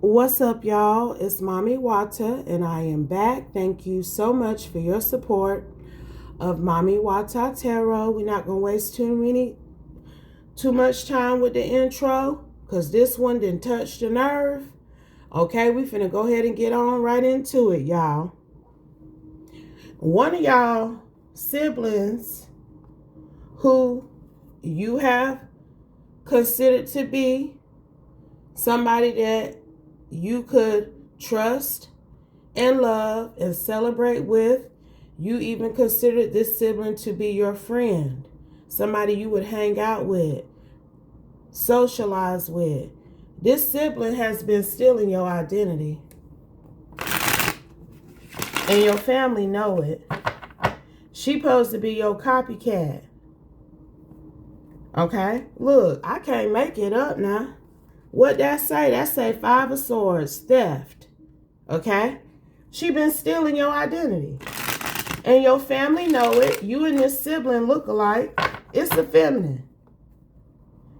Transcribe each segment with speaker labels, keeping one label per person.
Speaker 1: What's up, y'all? It's Mami Wata, and I am back. Thank you so much for your support of Mami Wata Tarot. We're not going to waste too much time with the intro, because this one didn't touch the nerve. Okay, we finna go ahead and get on right into it, y'all. One of y'all siblings who you have considered to be somebody that you could trust and love and celebrate with. You even considered this sibling to be your friend, somebody you would hang out with, socialize with. This sibling has been stealing your identity, and your family know it. She supposed to be your copycat. Okay? Look, I can't make it up now. What that say? That say 5 of Swords, theft. Okay? She been stealing your identity. And your family know it. You and this sibling look alike. It's the feminine.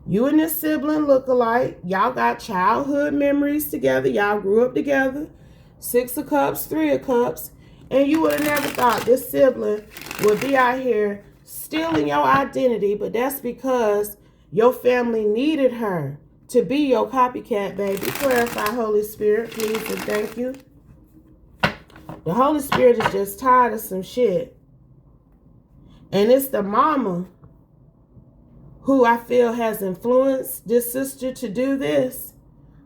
Speaker 1: You and this sibling look alike. Y'all got childhood memories together. Y'all grew up together. 6 of Cups, 3 of Cups. And you would have never thought this sibling would be out here stealing your identity. But that's because your family needed her to be your copycat, baby. Clarify, Holy Spirit, please, and thank you. The Holy Spirit is just tired of some shit. And it's the mama who I feel has influenced this sister to do this.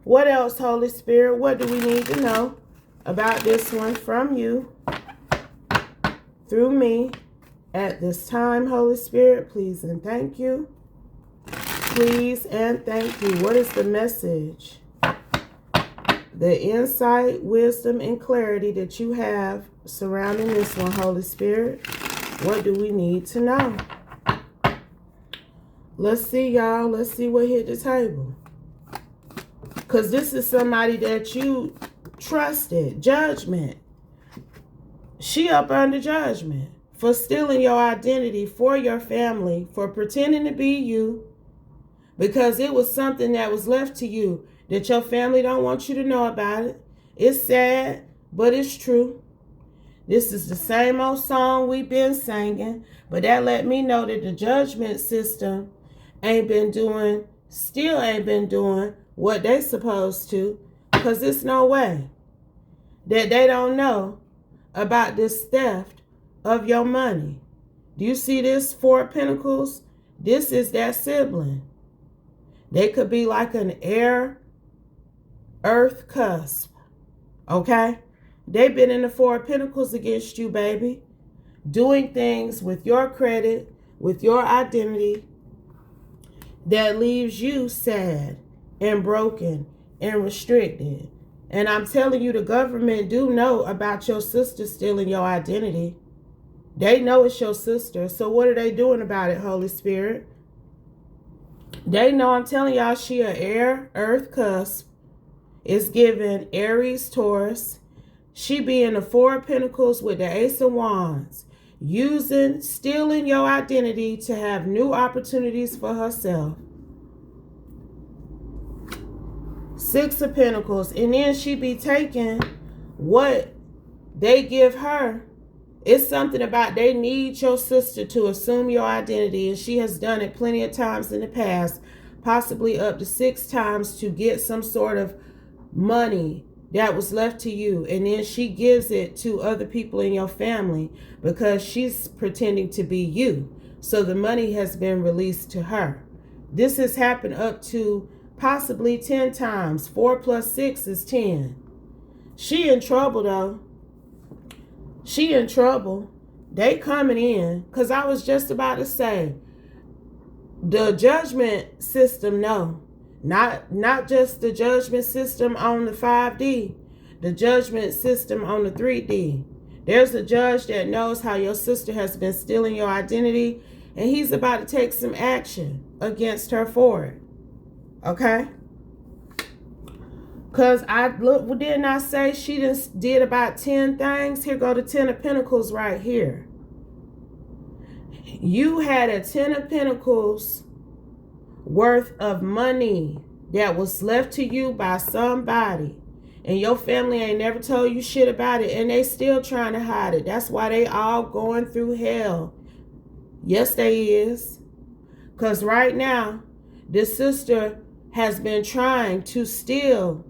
Speaker 1: What else, Holy Spirit? What do we need to know about this one from you through me at this time, Holy Spirit? Please and thank you. Please and thank you. What is the message? The insight, wisdom, and clarity that you have surrounding this one, Holy Spirit. What do we need to know? Let's see, y'all. Let's see what hit the table. Because this is somebody that you trusted. Judgment. She up under judgment for stealing your identity for your family, for pretending to be you, because it was something that was left to you that your family don't want you to know about it. It's sad, but it's true. This is the same old song we've been singing, but that let me know that the judgment system still ain't been doing what they supposed to, because there's no way that they don't know about this theft of your money. Do you see this 4 of Pentacles? This is that sibling. They could be like an air, earth cusp. Okay? They've been in the 4 of Pentacles against you, baby. Doing things with your credit, with your identity, that leaves you sad and broken and restricted. And I'm telling you, the government do know about your sister stealing your identity. They know it's your sister. So what are they doing about it, Holy Spirit? They know, I'm telling y'all, she a air, earth cusp. It's given Aries, Taurus. She be in the 4 of Pentacles with the Ace of Wands. Stealing your identity to have new opportunities for herself. 6 of Pentacles. And then she be taking what they give her. It's something about they need your sister to assume your identity, and she has done it plenty of times in the past, possibly up to 6 times, to get some sort of money that was left to you, and then she gives it to other people in your family because she's pretending to be you. So the money has been released to her. This has happened up to possibly 10 times. 4 plus 6 is 10. She in trouble, though. She in trouble. They coming in. Because I was just about to say, the judgment system, no. Not just the judgment system on the 5D. The judgment system on the 3D. There's a judge that knows how your sister has been stealing your identity, and he's about to take some action against her for it. Okay? Because didn't I say she just did about 10 things? Here go the 10 of Pentacles right here. You had a 10 of Pentacles worth of money that was left to you by somebody. And your family ain't never told you shit about it, and they still trying to hide it. That's why they all going through hell. Yes, they is. Because right now, this sister has been trying to still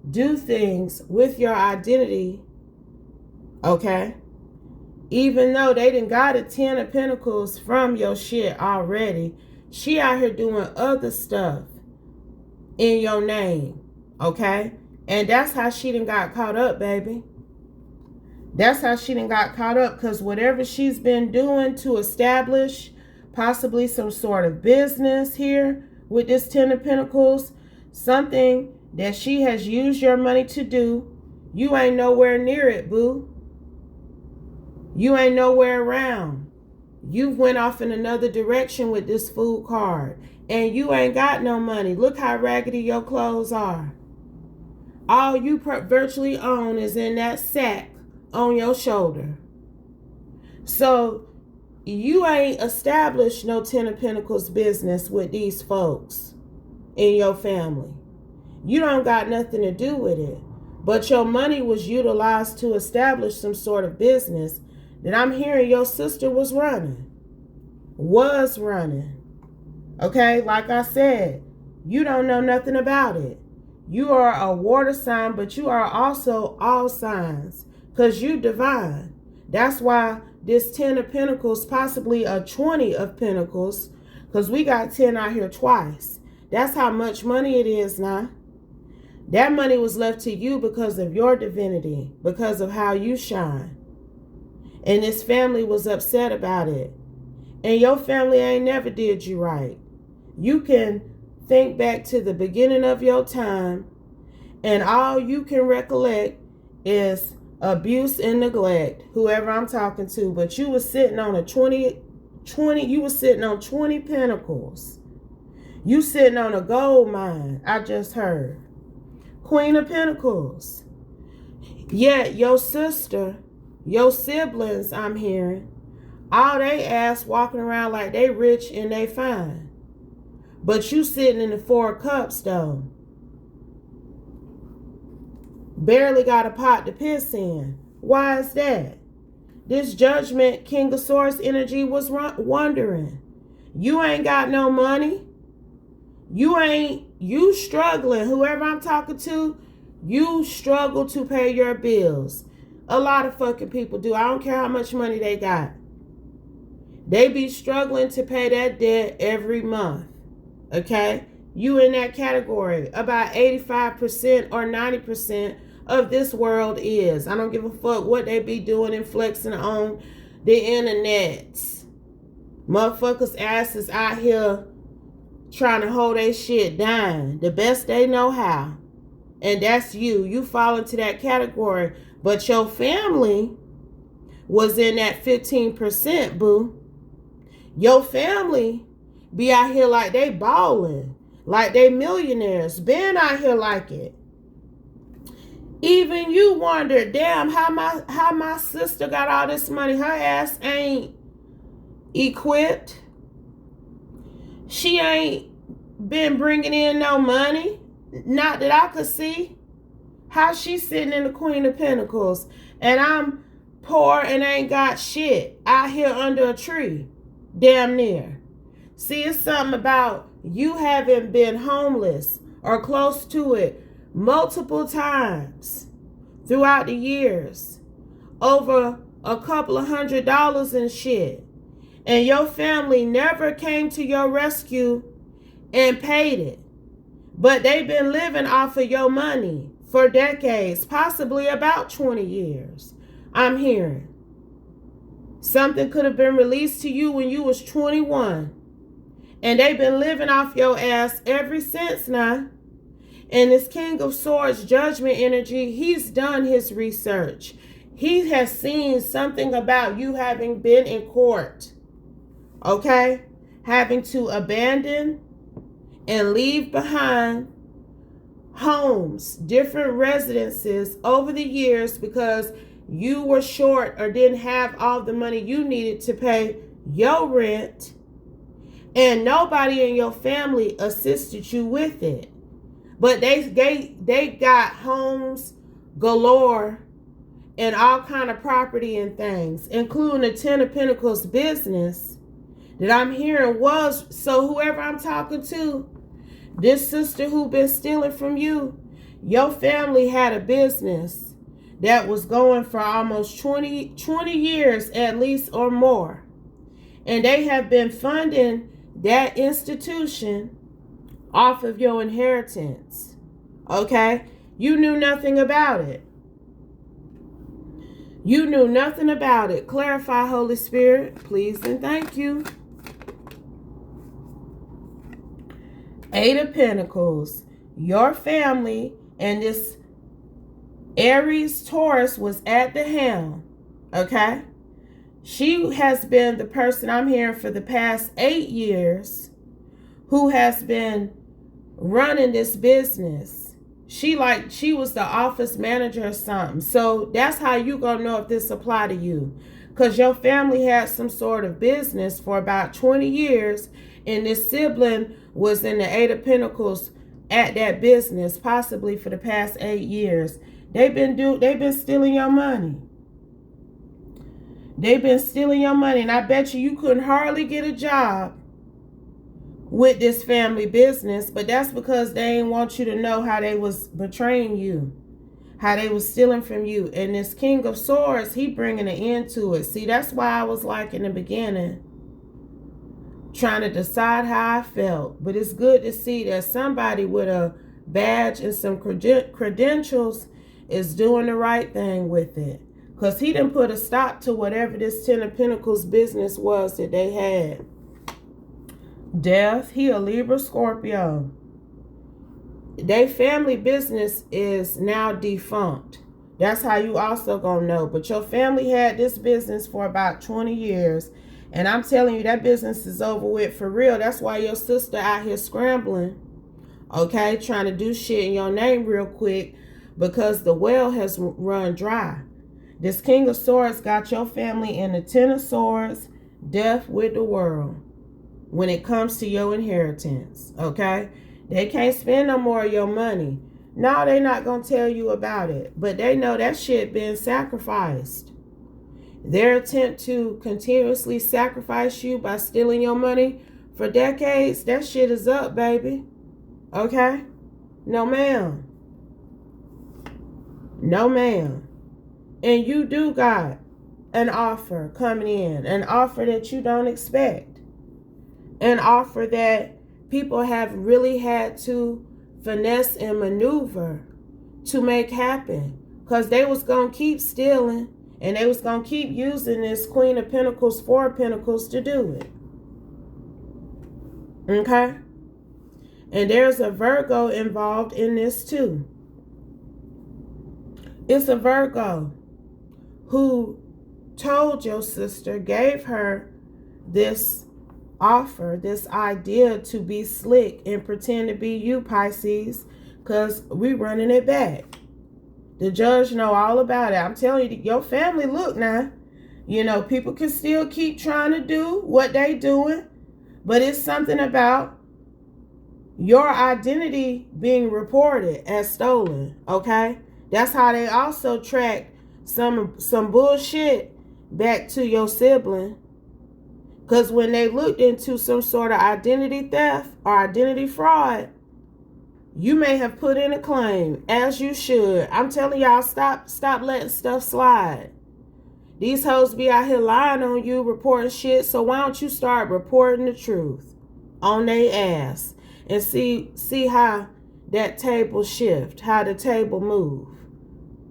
Speaker 1: do things with your identity, okay? Even though they done got a 10 of Pentacles from your shit already, she out here doing other stuff in your name, okay? And that's how she done got caught up, baby. That's how she done got caught up, because whatever she's been doing to establish possibly some sort of business here with this 10 of Pentacles, something that she has used your money to do, you ain't nowhere near it, boo. You ain't nowhere around. You've went off in another direction with this food card, and you ain't got no money. Look how raggedy your clothes are. All you virtually own is in that sack on your shoulder. So you ain't established no 10 of Pentacles business with these folks in your family. You don't got nothing to do with it. But your money was utilized to establish some sort of business that I'm hearing your sister was running. Okay, like I said, you don't know nothing about it. You are a water sign, but you are also all signs, because you divine. That's why this 10 of Pentacles, possibly a 20 of Pentacles, because we got 10 out here twice. That's how much money it is now. That money was left to you because of your divinity, because of how you shine. And this family was upset about it. And your family ain't never did you right. You can think back to the beginning of your time, and all you can recollect is abuse and neglect, whoever I'm talking to. But you were sitting on a 20, you were sitting on 20 pentacles. You sitting on a gold mine, I just heard. Queen of Pentacles. Yet your sister, your siblings, I'm hearing, all they ass walking around like they rich and they fine. But you sitting in the 4 of Cups though. Barely got a pot to piss in. Why is that? This Judgment, King of Swords energy was wondering. You ain't got no money. You struggling. Whoever I'm talking to, you struggle to pay your bills. A lot of fucking people do. I don't care how much money they got. They be struggling to pay that debt every month. Okay? You in that category. About 85% or 90% of this world is. I don't give a fuck what they be doing and flexing on the internet. Motherfuckers' asses out here trying to hold their shit down the best they know how. And that's you. You fall into that category. But your family was in that 15%, boo. Your family be out here like they balling, like they millionaires, been out here like it. Even you wonder, damn, how my sister got all this money. Her ass ain't equipped. She ain't been bringing in no money. Not that I could see. How she sitting in the Queen of Pentacles and I'm poor and ain't got shit out here under a tree. Damn near. See, it's something about you having been homeless or close to it multiple times throughout the years. Over a couple of $100s and shit. And your family never came to your rescue and paid it. But they've been living off of your money for decades, possibly about 20 years. I'm hearing. Something could have been released to you when you was 21. And they've been living off your ass ever since now. And this King of Swords Judgment energy, he's done his research. He has seen something about you having been in court. Okay? Having to abandon and leave behind homes, different residences over the years because you were short or didn't have all the money you needed to pay your rent, and nobody in your family assisted you with it. But they got homes galore and all kind of property and things, including the Ten of Pentacles business that I'm hearing was, so whoever I'm talking to, this sister who been stealing from you, your family had a business that was going for almost 20 years at least or more. And they have been funding that institution off of your inheritance. Okay? You knew nothing about it. You knew nothing about it. Clarify, Holy Spirit, please and thank you. Eight of Pentacles. Your family and this Aries Taurus was at the helm. Okay? She has been the person I'm hearing for the past 8 years who has been running this business. She was the office manager or something. So that's how you gonna know if this apply to you. Because your family had some sort of business for about 20 years. And this sibling was in the Eight of Pentacles at that business, possibly for the past 8 years. They've been stealing your money. They've been stealing your money. And I bet you couldn't hardly get a job with this family business, but that's because they didn't want you to know how they was betraying you, how they was stealing from you. And this King of Swords, he bringing an end to it. See, that's why I was like in the beginning trying to decide how I felt. But it's good to see that somebody with a badge and some credentials is doing the right thing with it. Because he didn't put a stop to whatever this Ten of Pentacles business was that they had. Death, he a Libra Scorpio. Their family business is now defunct. That's how you also gonna know. But your family had this business for about 20 years. And I'm telling you, that business is over with for real. That's why your sister out here scrambling. Okay, trying to do shit in your name real quick. Because the well has run dry. This King of Swords got your family in the Ten of Swords. Death with the world. When it comes to your inheritance, okay? They can't spend no more of your money. No, they're not going to tell you about it. But they know that shit been sacrificed. Their attempt to continuously sacrifice you by stealing your money for decades, that shit is up, baby. Okay? No, ma'am. No, ma'am. And you do got an offer coming in. An offer that you don't expect. An offer that people have really had to finesse and maneuver to make happen. Because they was going to keep stealing. And they was going to keep using this Queen of Pentacles, Four of Pentacles to do it. Okay? And there's a Virgo involved in this too. It's a Virgo who told your sister, gave her this offer, this idea to be slick and pretend to be you, Pisces, because we running it back. The judge know all about it. I'm telling you, your family, look now, you know, people can still keep trying to do what they doing, but it's something about your identity being reported as stolen, okay? That's how they also track some bullshit back to your sibling. Because when they looked into some sort of identity theft or identity fraud, you may have put in a claim, as you should. I'm telling y'all, stop letting stuff slide. These hoes be out here lying on you, reporting shit, so why don't you start reporting the truth on they ass and see how that table shift, how the table move,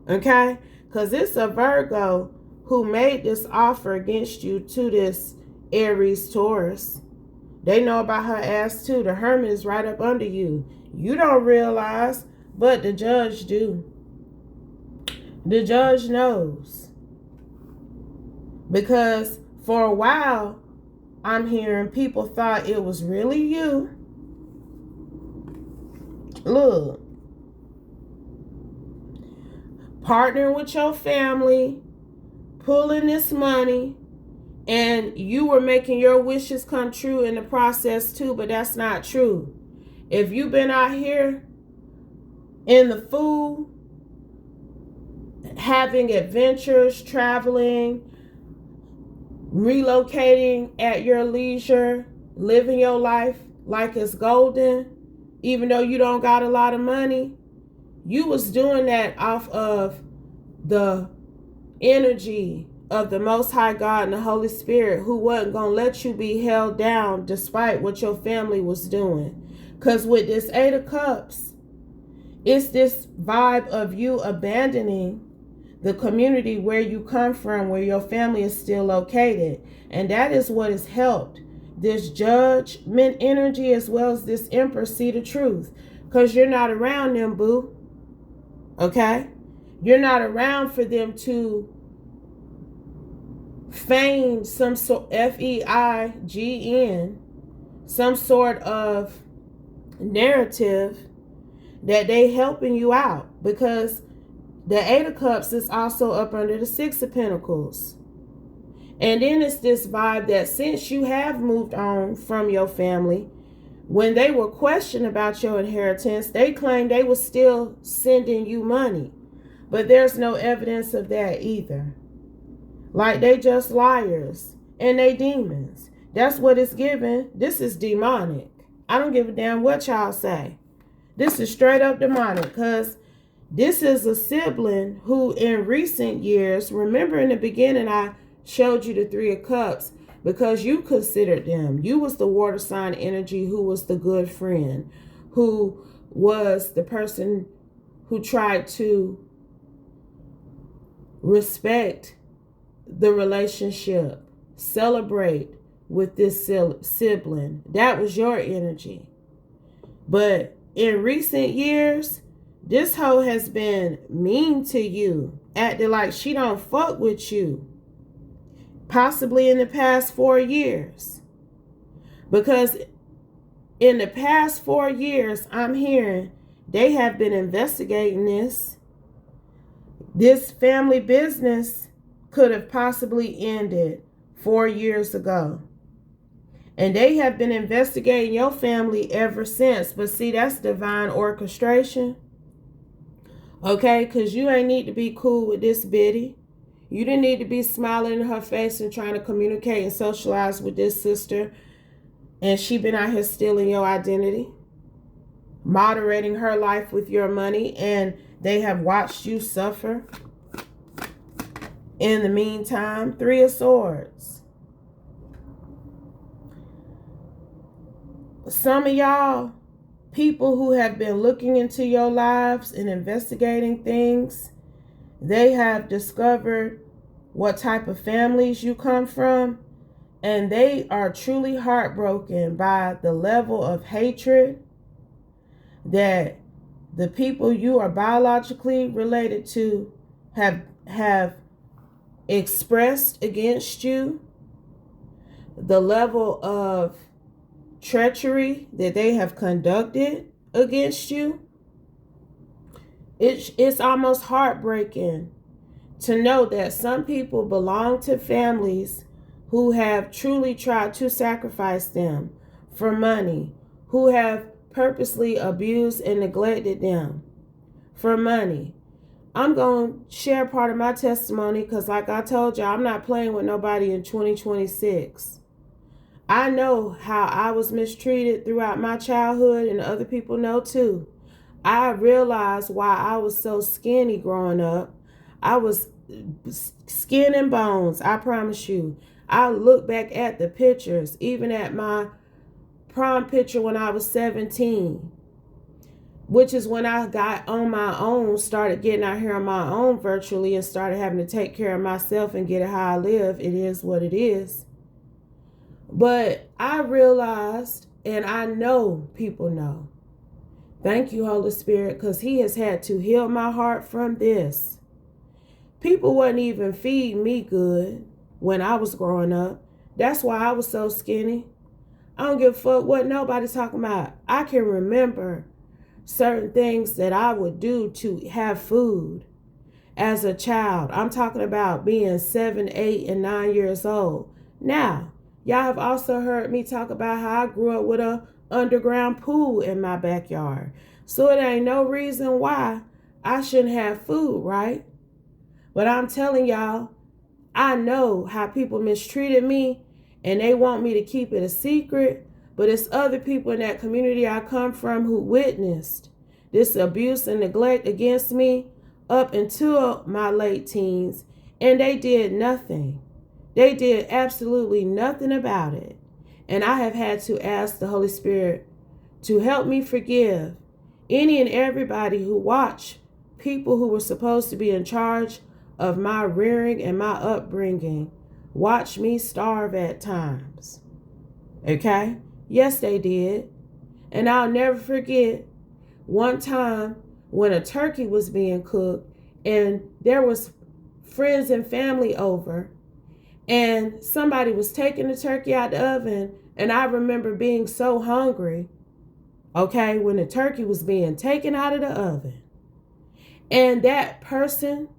Speaker 1: okay? Because it's a Virgo who made this offer against you to this Aries Taurus. They know about her ass too. The Hermit is right up under you. You don't realize, but the judge do. The judge knows. Because for a while, I'm hearing people thought it was really you. Look. Partnering with your family, pulling this money, and you were making your wishes come true in the process too, but that's not true. If you've been out here in the food, having adventures, traveling, relocating at your leisure, living your life like it's golden, even though you don't got a lot of money. You was doing that off of the energy of the Most High God and the Holy Spirit, who wasn't going to let you be held down despite what your family was doing. Because with this Eight of Cups, it's this vibe of you abandoning the community where you come from, where your family is still located. And that is what has helped this judgment energy as well as this Empress see the truth. Because you're not around them, boo. Okay? You're not around for them to feign some sort, FEIGN, some sort of narrative that they helping you out, because the Eight of Cups is also up under the Six of Pentacles. And then it's this vibe that since you have moved on from your family, when they were questioned about your inheritance, they claimed they were still sending you money. But there's no evidence of that either. Like they just liars and they demons. That's what it's given. This is demonic. I don't give a damn what y'all say. This is straight up demonic, because this is a sibling who in recent years, remember in the beginning I showed you the Three of Cups because you considered them. You was the water sign energy who was the good friend, who was the person who tried to respect the relationship, celebrate with this sibling. That was your energy. But in recent years, this hoe has been mean to you, acting like she don't fuck with you. Possibly in the past 4 years. Because in the past 4 years, I'm hearing they have been investigating this. This family business could have possibly ended 4 years ago. And they have been investigating your family ever since. But see, that's divine orchestration. Okay, because you ain't need to be cool with this biddy. You didn't need to be smiling in her face and trying to communicate and socialize with this sister. And she been out here stealing your identity, moderating her life with your money. And they have watched you suffer. In the meantime, Three of Swords. Some of y'all, people who have been looking into your lives and investigating things, they have discovered what type of families you come from, and they are truly heartbroken by the level of hatred that the people you are biologically related to have expressed against you, the level of treachery that they have conducted against you. It's almost heartbreaking to know that some people belong to families who have truly tried to sacrifice them for money, who have purposely abused and neglected them for money. I'm going to share part of my testimony because like I told you, I'm not playing with nobody in 2026. I know how I was mistreated throughout my childhood, and other people know too. I realized why I was so skinny growing up. I was skin and bones, I promise you. I look back at the pictures, even at my prom picture when I was 17, which is when I got on my own, started getting out here on my own virtually and started having to take care of myself and get it how I live. It is what it is. But I realized, and I know people know, thank you, Holy Spirit, because he has had to heal my heart from this. People wouldn't even feed me good when I was growing up. That's why I was so skinny. I don't give a fuck what nobody's talking about. I can remember certain things that I would do to have food as a child. I'm talking about being 7, 8, and 9 years old. Now, y'all have also heard me talk about how I grew up with a underground pool in my backyard. So it ain't no reason why I shouldn't have food, right? But I'm telling y'all, I know how people mistreated me and they want me to keep it a secret, but it's other people in that community I come from who witnessed this abuse and neglect against me up until my late teens, and they did nothing. They did absolutely nothing about it. And I have had to ask the Holy Spirit to help me forgive any and everybody who watched people who were supposed to be in charge of my rearing and my upbringing watch me starve at times. Okay? Yes, they did. And I'll never forget one time when a turkey was being cooked and there was friends and family over, and somebody was taking the turkey out the oven, and I remember being so hungry, okay, when the turkey was being taken out of the oven. And that person,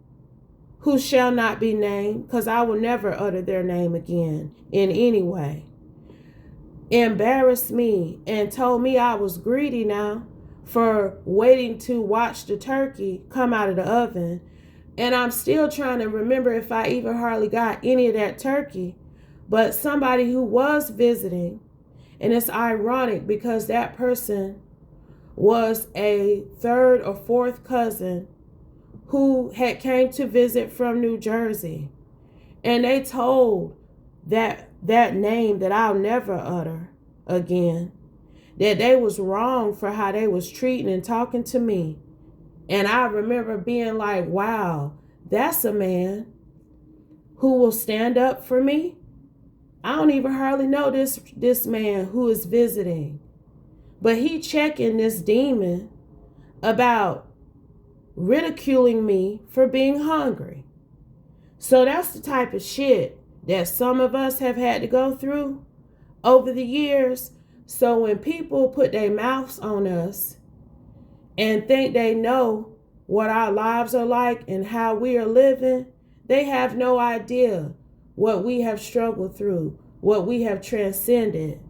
Speaker 1: who shall not be named, because I will never utter their name again in any way, embarrassed me and told me I was greedy now for waiting to watch the turkey come out of the oven. And I'm still trying to remember if I even hardly got any of that turkey. But somebody who was visiting, and it's ironic because that person was a third or fourth cousin who had came to visit from New Jersey. And they told that name that I'll never utter again, that they was wrong for how they was treating and talking to me. And I remember being like, wow, that's a man who will stand up for me. I don't even hardly know this man who is visiting, but he checking this demon about ridiculing me for being hungry. So that's the type of shit that some of us have had to go through over the years. So when people put their mouths on us and think they know what our lives are like and how we are living, they have no idea what we have struggled through, what we have transcended.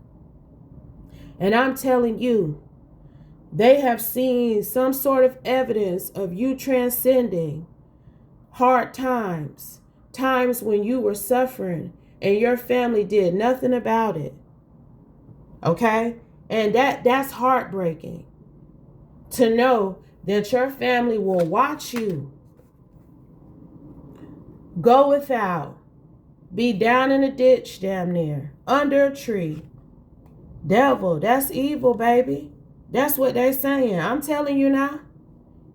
Speaker 1: And I'm telling you, they have seen some sort of evidence of you transcending hard times, times when you were suffering and your family did nothing about it. Okay? And that's heartbreaking to know that your family will watch you go without, be down in a ditch damn near, under a tree. Devil, that's evil, baby. That's what they saying. I'm telling you now.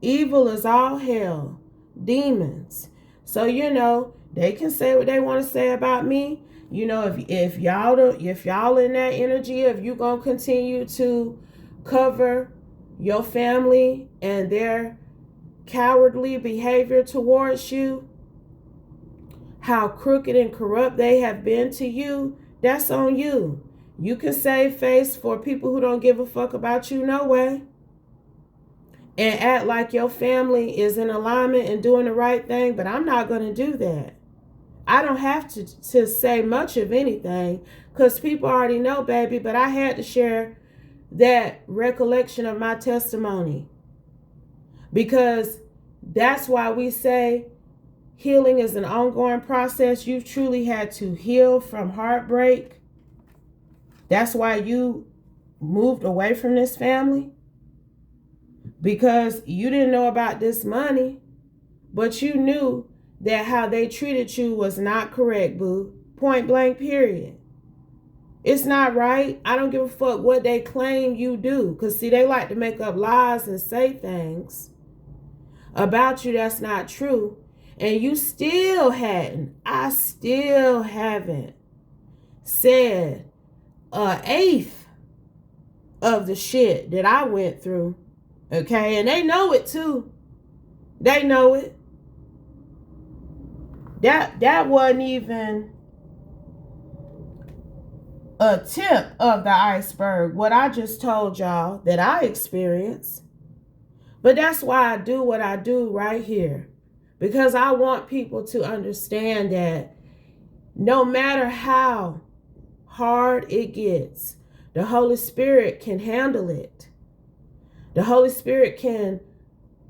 Speaker 1: Evil is all hell. Demons. So, they can say what they want to say about me. If y'all in that energy, if you gonna continue to cover your family and their cowardly behavior towards you, how crooked and corrupt they have been to you, that's on you. You can save face for people who don't give a fuck about you, no way. And act like your family is in alignment and doing the right thing, but I'm not going to do that. I don't have to say much of anything because people already know, baby, but I had to share that recollection of my testimony because that's why we say healing is an ongoing process. You've truly had to heal from heartbreak. That's why you moved away from this family, because you didn't know about this money, but you knew that how they treated you was not correct, boo. Point blank, period. It's not right. I don't give a fuck what they claim you do, because see, they like to make up lies and say things about you that's not true. And you still hadn't, I still haven't said an eighth of the shit that I went through. Okay, and they know it too. They know it. That wasn't even a tip of the iceberg, what I just told y'all that I experienced. But that's why I do what I do right here. Because I want people to understand that no matter how hard it gets, the Holy Spirit can handle it. The Holy Spirit can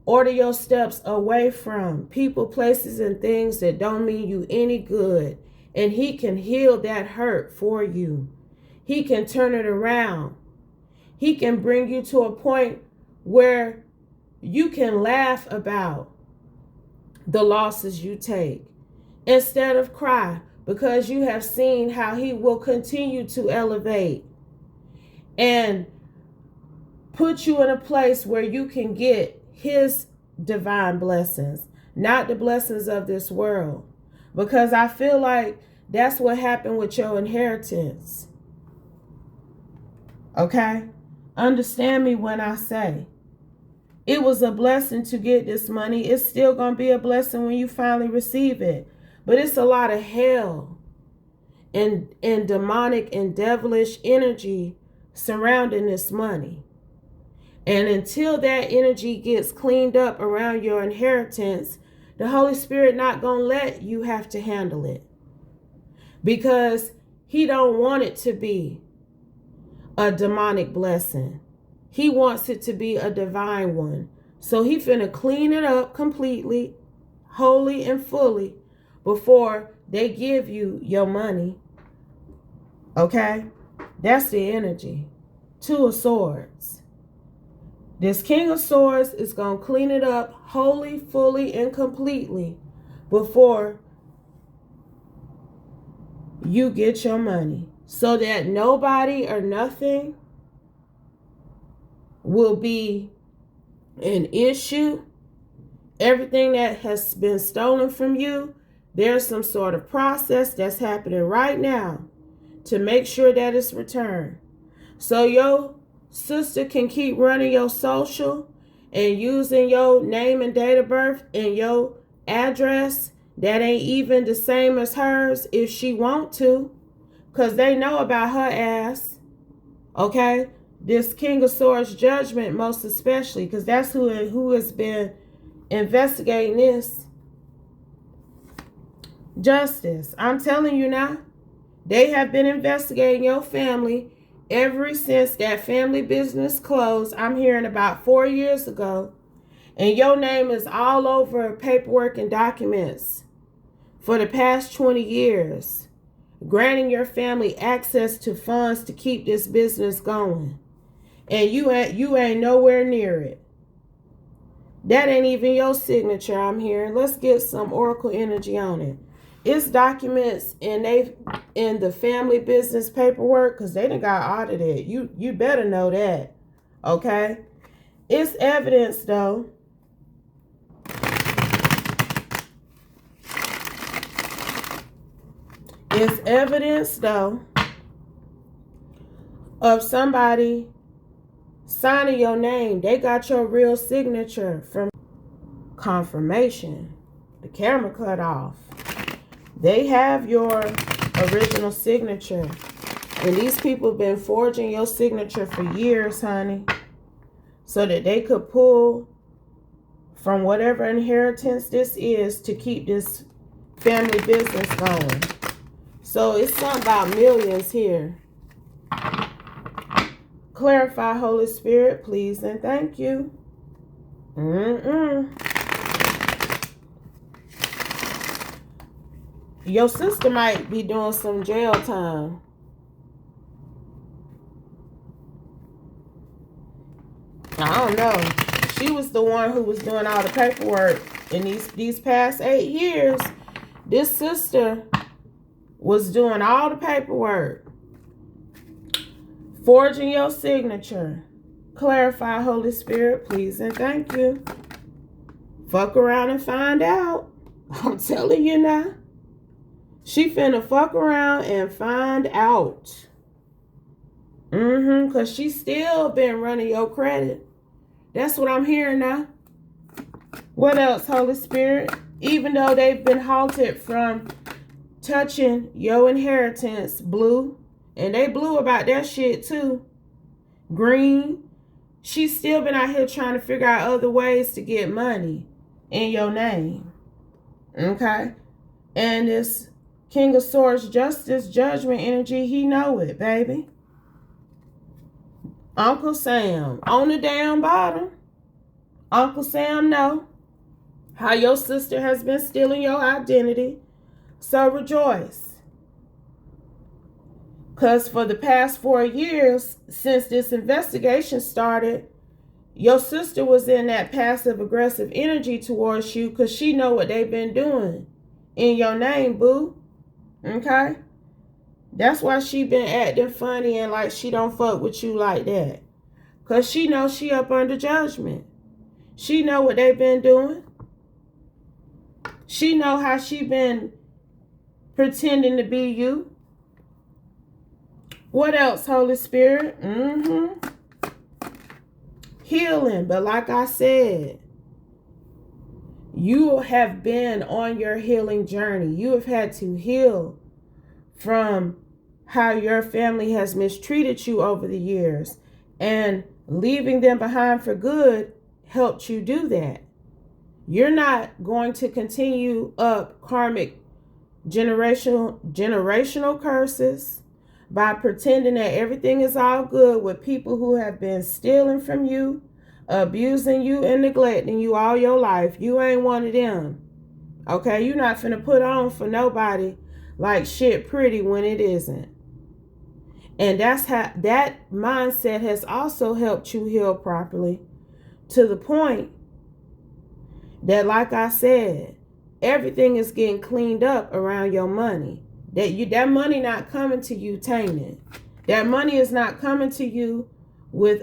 Speaker 1: order your steps away from people, places, and things that don't mean you any good. And he can heal that hurt for you. He can turn it around. He can bring you to a point where you can laugh about the losses you take instead of cry, because you have seen how he will continue to elevate and put you in a place where you can get his divine blessings, not the blessings of this world. Because I feel like that's what happened with your inheritance. Okay? Understand me when I say it was a blessing to get this money. It's still going to be a blessing when you finally receive it. But it's a lot of hell and demonic and devilish energy surrounding this money. And until that energy gets cleaned up around your inheritance, the Holy Spirit not going to let you have to handle it. Because he don't want it to be a demonic blessing. He wants it to be a divine one. So he finna clean it up completely, wholly and fully, before they give you your money. Okay? That's the energy. Two of Swords. This King of Swords is going to clean it up wholly, fully, and completely before you get your money. So that nobody or nothing will be an issue. Everything that has been stolen from you, there's some sort of process that's happening right now to make sure that it's returned. So your sister can keep running your social and using your name and date of birth and your address that ain't even the same as hers if she want to, because they know about her ass. Okay? This King of Swords judgment most especially, because that's who has been investigating this. Justice. I'm telling you now, they have been investigating your family ever since that family business closed. I'm hearing about 4 years ago. And your name is all over paperwork and documents for the past 20 years, granting your family access to funds to keep this business going. And you ain't nowhere near it. That ain't even your signature, I'm hearing. Let's get some oracle energy on it. It's documents in the family business paperwork, because they done got audited. You better know that. Okay? It's evidence though. It's evidence though of somebody signing your name. They got your real signature from confirmation. The camera cut off. They have your original signature. And these people have been forging your signature for years, honey, so that they could pull from whatever inheritance this is to keep this family business going. So it's something about millions here. Clarify, Holy Spirit, please and thank you. Your sister might be doing some jail time. I don't know. She was the one who was doing all the paperwork in these past 8 years. This sister was doing all the paperwork, forging your signature. Clarify, Holy Spirit, please and thank you. Fuck around and find out. I'm telling you now. She finna fuck around and find out. Because she still been running your credit. That's what I'm hearing now. What else, Holy Spirit? Even though they've been halted from touching your inheritance, blue. And they blue about that shit too. Green. She's still been out here trying to figure out other ways to get money in your name. Okay? And this King of Swords, justice, judgment energy, he know it, baby. Uncle Sam on the damn bottom. Uncle Sam know how your sister has been stealing your identity. So rejoice. Because for the past 4 years, since this investigation started, your sister was in that passive aggressive energy towards you because she know what they've been doing in your name, boo. Okay? That's why she been acting funny and like she don't fuck with you like that. Because she knows she up under judgment. She know what they've been doing. She know how she been pretending to be you. What else, Holy Spirit? Healing. But like I said, you have been on your healing journey. You have had to heal from how your family has mistreated you over the years. And leaving them behind for good helped you do that. You're not going to continue up karmic generational curses by pretending that everything is all good with people who have been stealing from you, abusing you, and neglecting you all your life. You ain't one of them. Okay? You're not finna put on for nobody like shit pretty when it isn't. And that's how that mindset has also helped you heal properly, to the point that, like I said, everything is getting cleaned up around your money. That money not coming to you tainted. That money is not coming to you with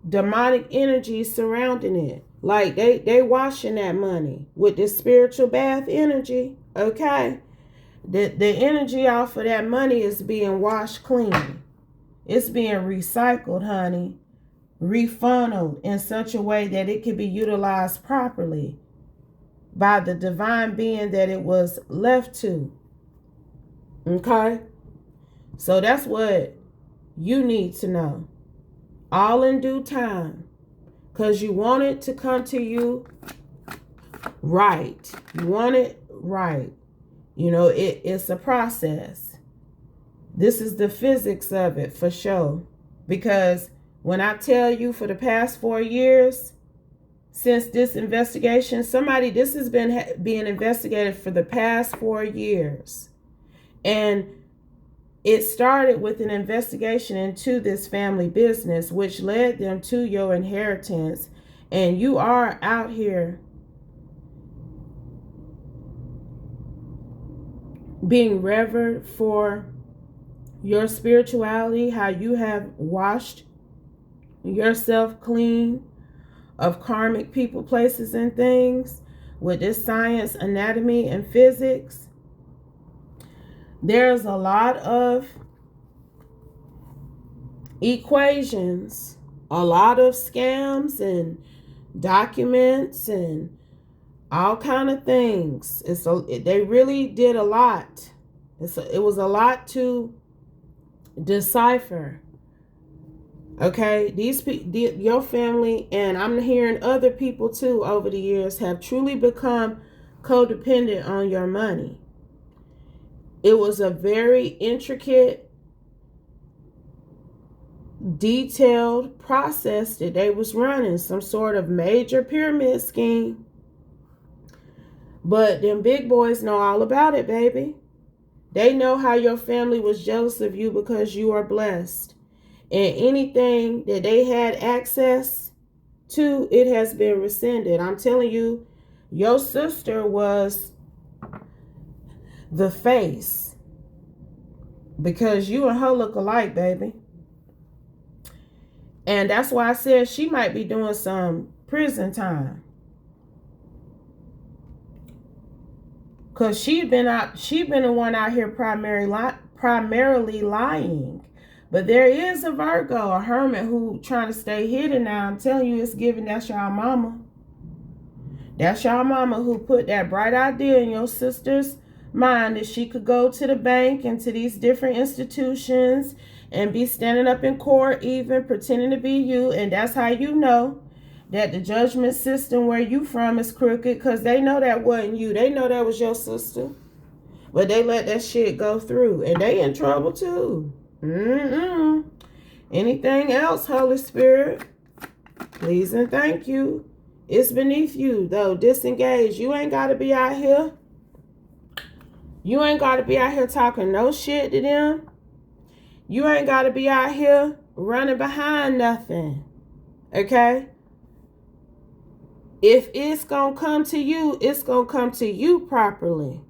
Speaker 1: demonic energy surrounding it. Like they washing that money with this spiritual bath energy. Okay? The energy off of that money is being washed clean. It's being recycled, honey. Refunneled in such a way that it can be utilized properly by the divine being that it was left to. Okay? So that's what you need to know. All in due time. Because you want it to come to you right. You want it right. You know, it's a process. This is the physics of it for sure. Because when I tell you for the past 4 years, since this investigation, this has been being investigated for the past 4 years. And it started with an investigation into this family business, which led them to your inheritance. And you are out here being revered for your spirituality, how you have washed yourself clean of karmic people, places, and things with this science, anatomy, and physics. There's a lot of equations, a lot of scams and documents and all kind of things. They really did a lot. It was a lot to decipher. Okay, your family, and I'm hearing other people too over the years, have truly become codependent on your money. It was a very intricate, detailed process that they was running, some sort of major pyramid scheme. But them big boys know all about it, baby. They know how your family was jealous of you because you are blessed. And anything that they had access to, it has been rescinded. I'm telling you, your sister was the face. Because you and her look alike, baby. And that's why I said she might be doing some prison time. Because she been the one out here primarily lying. But there is a Virgo, a hermit, who trying to stay hidden now. I'm telling you, it's giving. That's y'all mama. That's y'all mama who put that bright idea in your sister's mind that she could go to the bank and to these different institutions and be standing up in court even, pretending to be you. And that's how you know that the judgment system where you from is crooked, because they know that wasn't you. They know that was your sister. But they let that shit go through. And they in trouble too. Anything else, Holy Spirit? Please and thank you. It's beneath you, though. Disengage. You ain't got to be out here. You ain't got to be out here talking no shit to them. You ain't got to be out here running behind nothing. Okay? If it's going to come to you, it's going to come to you properly.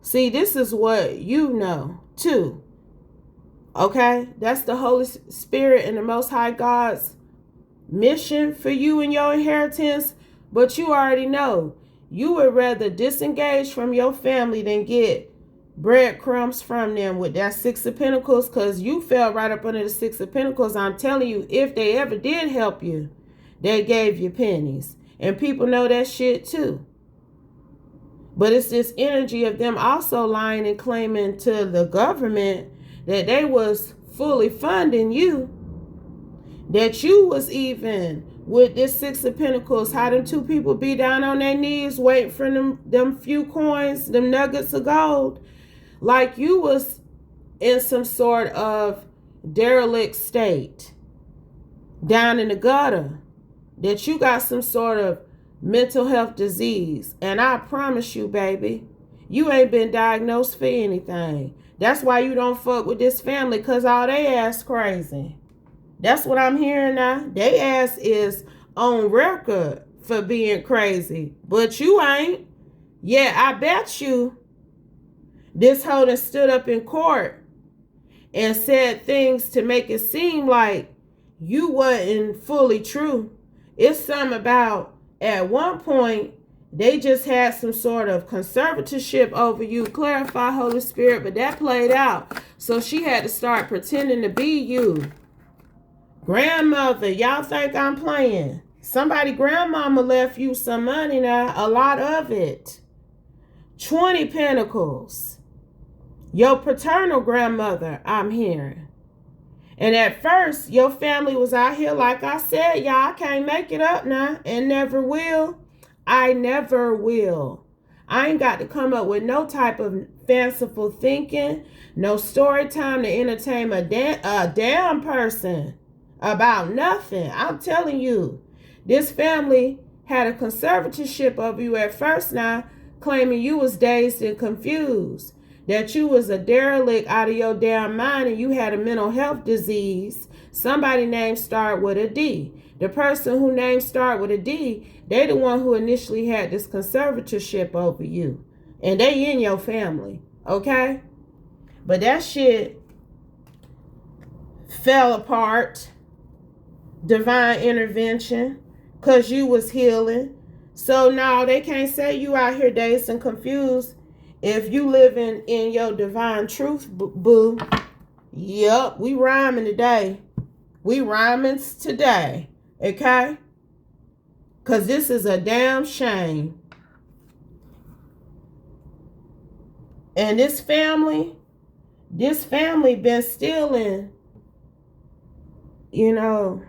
Speaker 1: See, this is what you know, too. Okay? That's the Holy Spirit and the Most High God's mission for you and your inheritance. But you already know. You would rather disengage from your family than get breadcrumbs from them with that Six of Pentacles, because you fell right up under the Six of Pentacles. I'm telling you, if they ever did help you, they gave you pennies. And people know that shit too. But it's this energy of them also lying and claiming to the government that they was fully funding you, that you was even with this Six of Pentacles. How them two people be down on their knees waiting for them few coins, them nuggets of gold, like you was in some sort of derelict state down in the gutter, that you got some sort of mental health disease. And I promise you, baby, you ain't been diagnosed for anything. That's why you don't fuck with this family, because all they ass crazy. That's what I'm hearing now. They ass is on record for being crazy, but you ain't. Yeah, I bet you this hoe that stood up in court and said things to make it seem like you wasn't fully true. It's something about, at one point, they just had some sort of conservatorship over you. Clarify, Holy Spirit, but that played out. So she had to start pretending to be you. Grandmother, y'all think I'm playing? Somebody grandmama left you some money now, a lot of it. 20 Pentacles. Your paternal grandmother, I'm hearing. And at first, your family was out here, like I said, y'all, I can't make it up now and never will. I never will. I ain't got to come up with no type of fanciful thinking, no story time to entertain a damn person about nothing. I'm telling you, this family had a conservatorship over you at first now, claiming you was dazed and confused, that you was a derelict out of your damn mind and you had a mental health disease. Somebody name start with a D. The person who name start with a D, they the one who initially had this conservatorship over you. And they in your family, okay? But that shit fell apart. Divine intervention, because you was healing. So now they can't say you out here dazed and confused if you living in your divine truth, boo. Yep, we rhyming today. We rhyming today, okay? Because this is a damn shame. And this family been stealing, you know.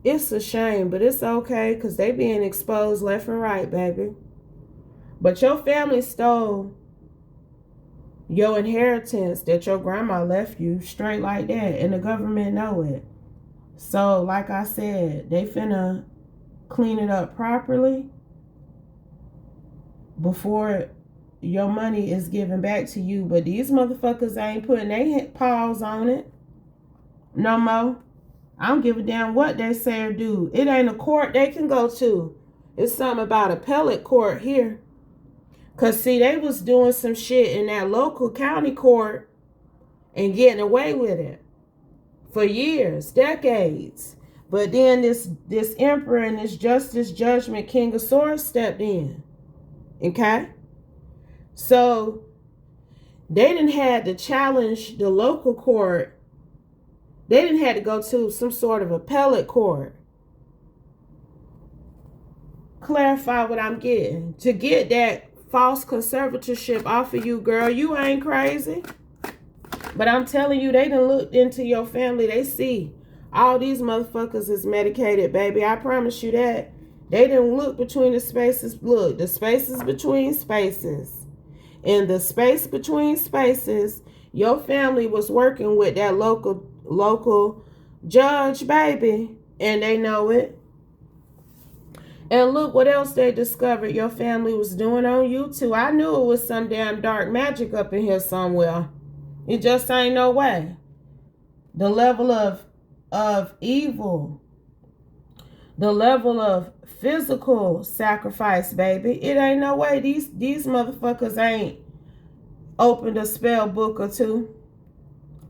Speaker 1: It's a shame, but it's okay, because they being exposed left and right, baby. But your family stole your inheritance that your grandma left you straight like that, and the government know it. So, like I said, they finna clean it up properly before your money is given back to you. But these motherfuckers ain't putting their paws on it no more. I don't give a damn what they say or do. It ain't a court they can go to. It's something about appellate court here. Because, see, they was doing some shit in that local county court and getting away with it for years, decades. But then this emperor and this justice, judgment, king of swords stepped in. Okay? So they didn't have to challenge the local court. They didn't have to go to some sort of appellate court. Clarify what I'm getting. To get that false conservatorship off of you, girl, you ain't crazy. But I'm telling you, they done looked into your family. They see all these motherfuckers is medicated, baby. I promise you that. They didn't look between the spaces. Look, the spaces between spaces. In the space between spaces, Your family was working with that local judge, baby, and they know it. And look what else they discovered your family was doing on YouTube. I knew it was some damn dark magic up in here somewhere. It just ain't no way. The level of evil, the level of physical sacrifice, baby. It ain't no way these motherfuckers ain't opened a spell book or two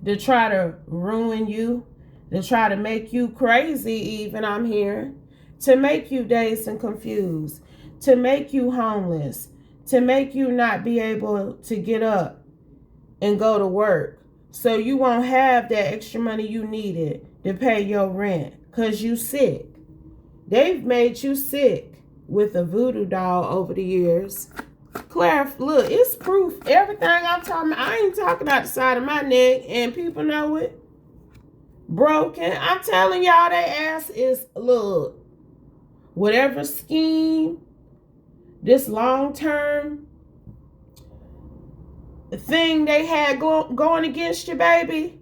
Speaker 1: to try to ruin you, to try to make you crazy even, I'm here, to make you dazed and confused, to make you homeless, to make you not be able to get up and go to work. So you won't have that extra money you needed to pay your rent because you sick. They've made you sick with a voodoo doll over the years. Claire, look, it's proof. Everything I'm talking about, I ain't talking out the side of my neck, and people know it. Broken. I'm telling y'all, their ass is, look, whatever scheme, this long-term thing they had going against you, baby,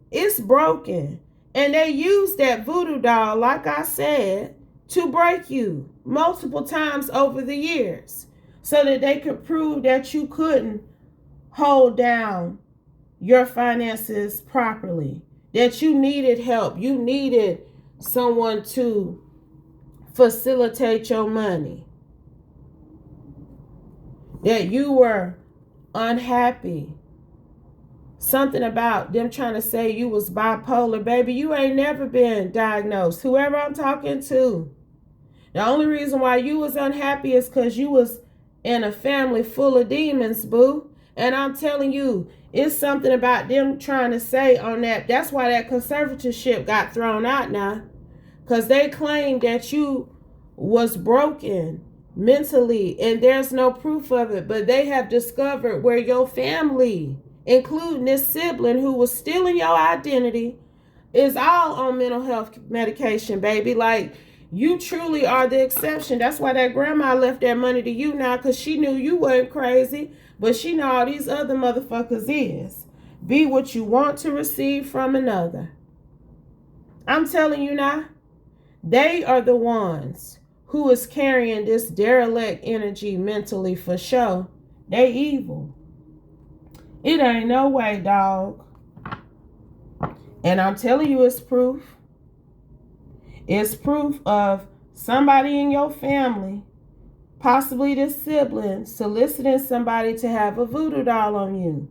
Speaker 1: it's broken. And they used that voodoo doll, like I said, to break you multiple times over the years so that they could prove that you couldn't hold down your finances properly, that you needed help, you needed someone to facilitate your money, that you were unhappy. Something about them trying to say you was bipolar. Baby, you ain't never been diagnosed. Whoever I'm talking to, the only reason why you was unhappy is because you was in a family full of demons, boo. And I'm telling you, it's something about them trying to say on that. That's why that conservatorship got thrown out now. Because they claimed that you was broken mentally and there's no proof of it. But they have discovered where your family, including this sibling who was stealing your identity, is all on mental health medication, baby. Like, you truly are the exception. That's why that grandma left that money to you now, because she knew you weren't crazy, but she know all these other motherfuckers is. Be what you want to receive from another. I'm telling you now, they are the ones who is carrying this derelict energy mentally for sure. They evil. It ain't no way, dog. And I'm telling you, it's proof. It's proof of somebody in your family, possibly this sibling, soliciting somebody to have a voodoo doll on you.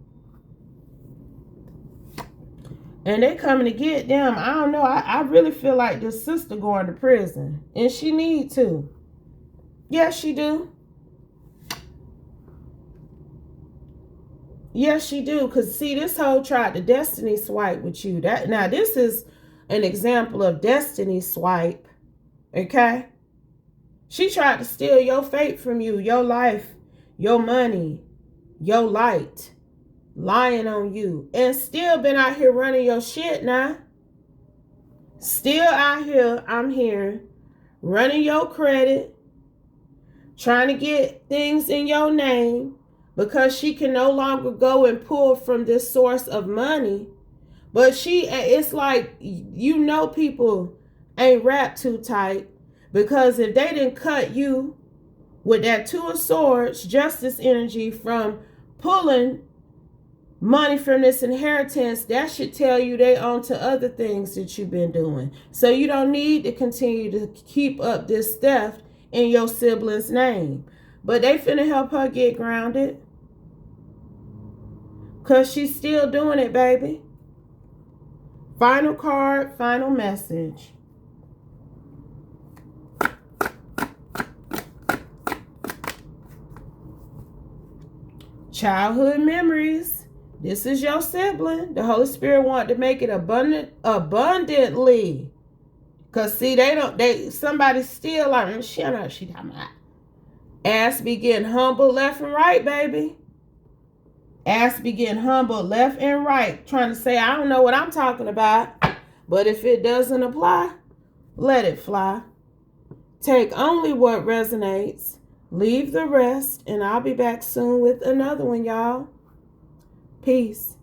Speaker 1: And they coming to get them. I don't know. I really feel like this sister going to prison. And she need to. Yes, she do. Yes, she do. Because, see, this hoe tried to destiny swipe with you. Now, this is an example of destiny swipe. Okay? She tried to steal your fate from you, your life, your money, your light, lying on you, and still been out here running your shit now. Still out here, I'm here, running your credit, trying to get things in your name because she can no longer go and pull from this source of money. But it's like, you know, people ain't wrapped too tight, because if they didn't cut you with that Two of Swords, justice energy, from pulling money from this inheritance, that should tell you they on to other things that you've been doing. So you don't need to continue to keep up this theft in your sibling's name. But they finna help her get grounded, because she's still doing it, baby. Final card, final message. Childhood memories. This is your sibling. The Holy Spirit wanted to make it abundantly. Because, see, somebody still like, shut up, she talking about. Ass be getting humbled left and right, baby. Ass be getting humbled left and right. Trying to say, I don't know what I'm talking about. But if it doesn't apply, let it fly. Take only what resonates. Leave the rest. And I'll be back soon with another one, y'all. Peace.